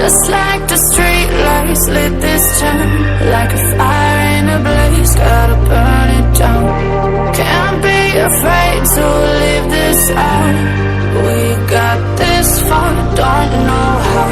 Just like the street lights lit this town, like a fire in a blaze, gotta burn it down. Can't be afraid to leave this out. We got this far, don't know how.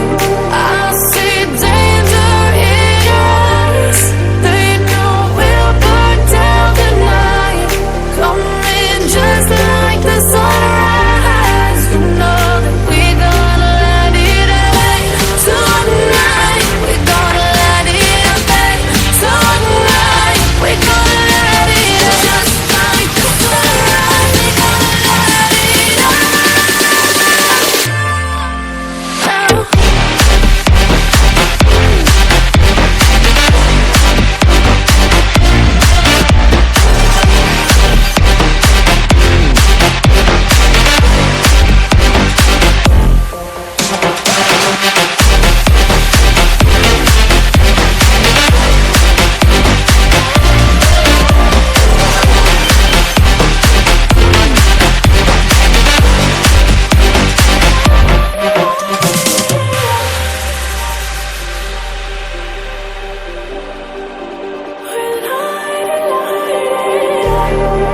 I see danger in your eyes. They know we'll burn down the night. Coming just like the sunrise. You know that we're gonna let it away. Tonight, we're gonna let it away. Tonight, we're gonna let it away. Just like the sunrise, we're gonna let it away.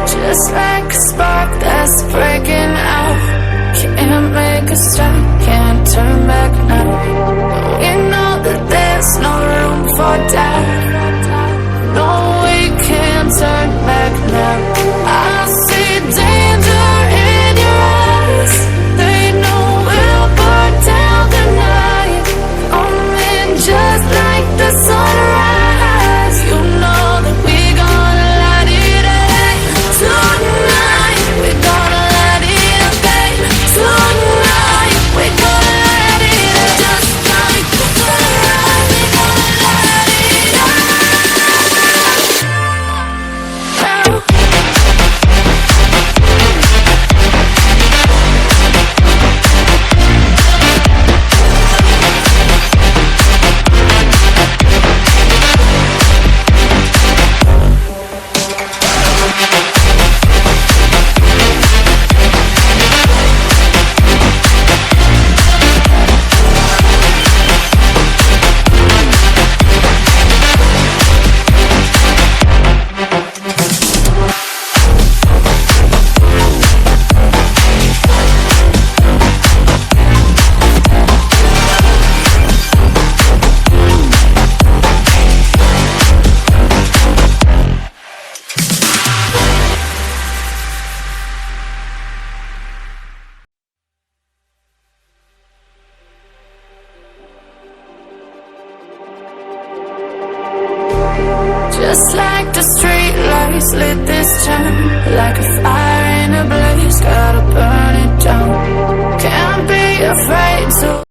Just like a spark that's breaking out. Can't make a stop, can't turn back now. We know that there's no room for doubt. No, we can't turn back now. I see danger in your eyes. They know we'll burn down the night. Coming just like the sunrise. You know that we're gonna let it away. Tonight, we're gonna let it away. Tonight, we're gonna let it away. Just like the sunrise, we're gonna let it away. Just like the street lights lit this town, like a fire in a blaze, gotta burn it down. Can't be afraid to